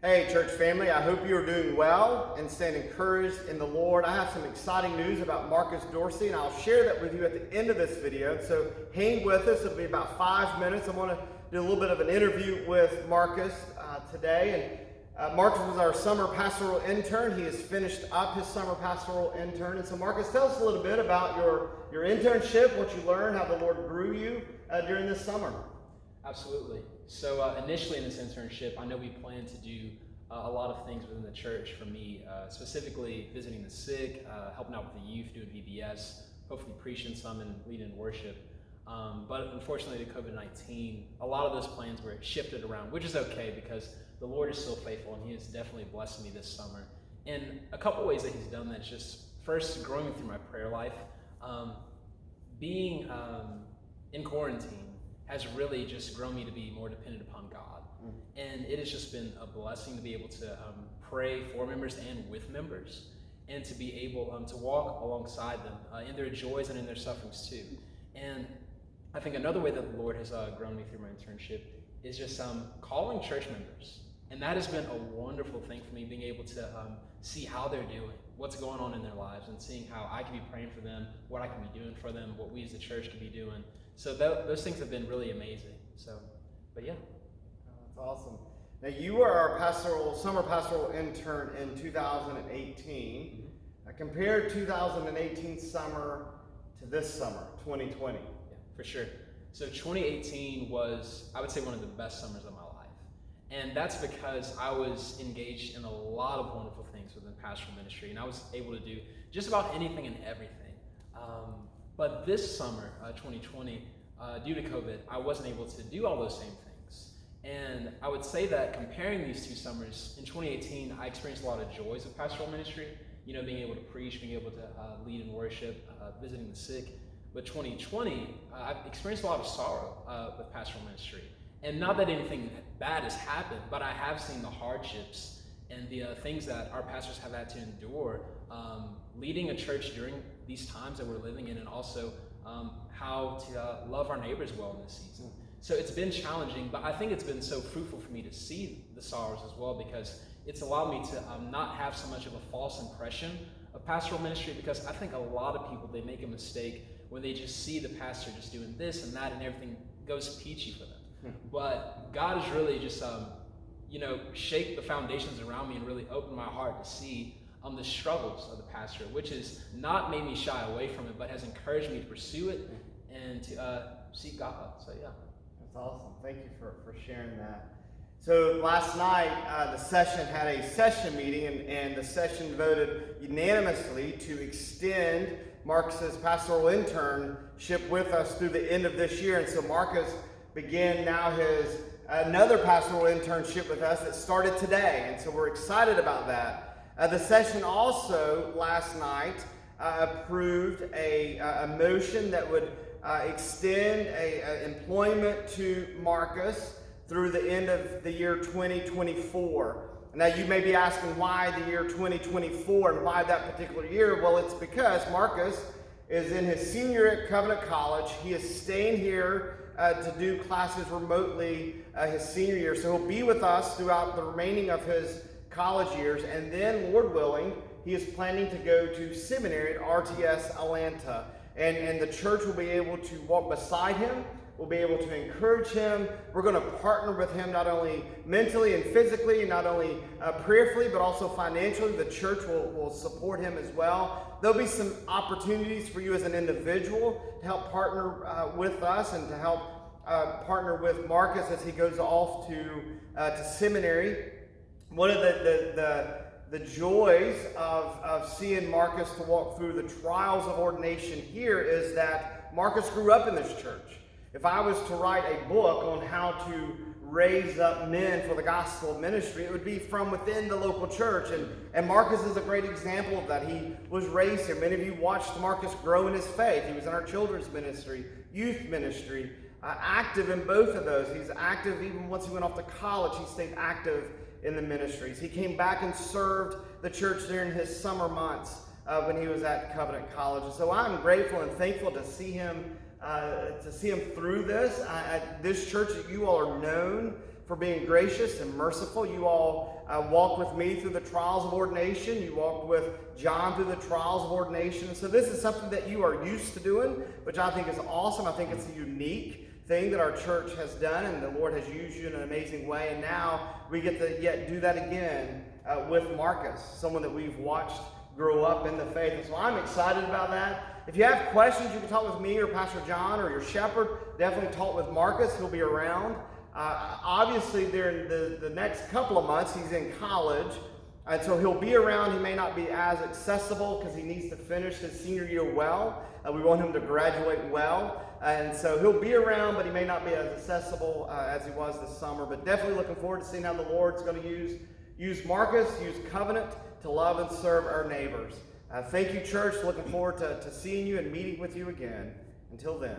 Hey, church family, I hope you are doing well and staying encouraged in the Lord. I have some exciting news about Marcus Dorsey, and I'll share that with you at the end of this video. So hang with us. It'll be about 5 minutes. I want to do a little bit of an interview with Marcus today. And Marcus was our summer pastoral intern. He has finished up his summer pastoral intern. And so Marcus, tell us a little bit about your internship, what you learned, how the Lord grew you during this summer. Absolutely. So initially in this internship, I know we planned to do a lot of things within the church for me, specifically visiting the sick, helping out with the youth, doing VBS, hopefully preaching some and leading worship. But unfortunately to COVID-19, a lot of those plans were shifted around, which is okay because the Lord is still faithful and He has definitely blessed me this summer. And a couple ways that He's done that is just first growing through my prayer life. Being in quarantine has really just grown me to be more dependent upon God. And it has just been a blessing to be able to pray for members and with members, and to be able to walk alongside them in their joys and in their sufferings too. And I think another way that the Lord has grown me through my internship is just calling church members. And that has been a wonderful thing for me, being able to see how they're doing, what's going on in their lives, and seeing how I can be praying for them, what I can be doing for them, what we as the church can be doing. So those things have been really amazing. So, but yeah. That's awesome. Now you were our summer pastoral intern in 2018. Compare 2018 summer to this summer, 2020. Yeah, for sure. So 2018 was, I would say, one of the best summers of my life. And that's because I was engaged in a lot of wonderful things within pastoral ministry, and I was able to do just about anything and everything. But this summer, 2020, due to COVID, I wasn't able to do all those same things. And I would say that comparing these two summers, in 2018, I experienced a lot of joys of pastoral ministry, being able to preach, being able to lead in worship, visiting the sick. But 2020, I've experienced a lot of sorrow with pastoral ministry. And not that anything bad has happened, but I have seen the hardships and the things that our pastors have had to endure leading a church during these times that we're living in, and also how to love our neighbors well in this season. So it's been challenging, but I think it's been so fruitful for me to see the sorrows as well, because it's allowed me to not have so much of a false impression of pastoral ministry, because I think a lot of people, they make a mistake when they just see the pastor just doing this and that and everything goes peachy for them. But God has really just, shaped the foundations around me and really opened my heart to see the struggles of the pastor, which has not made me shy away from it, but has encouraged me to pursue it and to seek God. So yeah. That's awesome. Thank you for sharing that. So last night, the session had a session meeting, and the session voted unanimously to extend Marcus's pastoral internship with us through the end of this year. And so Marcus began now his another pastoral internship with us that started today. And so we're excited about that. The session also last night approved a motion that would extend employment to Marcus through the end of the year 2024. Now you may be asking why the year 2024 and why that particular year. Well, it's because Marcus is in his senior year at Covenant College. He is staying here to do classes remotely his senior year. So he'll be with us throughout the remaining of his college years, and then, Lord willing, he is planning to go to seminary at RTS Atlanta. And the church will be able to walk beside him. We'll be able to encourage him. We're going to partner with him not only mentally and physically, not only prayerfully, but also financially. The church will support him as well. There'll be some opportunities for you as an individual to help partner with us and to help partner with Marcus as he goes off to seminary. One of the joys of seeing Marcus to walk through the trials of ordination here is that Marcus grew up in this church. If I was to write a book on how to raise up men for the gospel of ministry, it would be from within the local church. And Marcus is a great example of that. He was raised here. Many of you watched Marcus grow in his faith. He was in our children's ministry, youth ministry, active in both of those. He's active even once he went off to college. He stayed active in the ministries. He came back and served the church during his summer months when he was at Covenant College. And so I'm grateful and thankful to see him through this. This church that you all are known for being gracious and merciful. You all walked with me through the trials of ordination. You walked with John through the trials of ordination. And so this is something that you are used to doing, which I think is awesome. I think it's a unique thing that our church has done, and the Lord has used you in an amazing way. And now we get to yet do that again with Marcus, someone that we've watched grow up in the faith. And so I'm excited about that. If you have questions, you can talk with me or Pastor John or your shepherd. Definitely talk with Marcus. He'll be around. Obviously, during the next couple of months, he's in college. And so he'll be around. He may not be as accessible because he needs to finish his senior year well. We want him to graduate well. And so he'll be around, but he may not be as accessible as he was this summer. But definitely looking forward to seeing how the Lord's going to use Marcus, use Covenant to love and serve our neighbors. Thank you, church. Looking forward to seeing you and meeting with you again. Until then.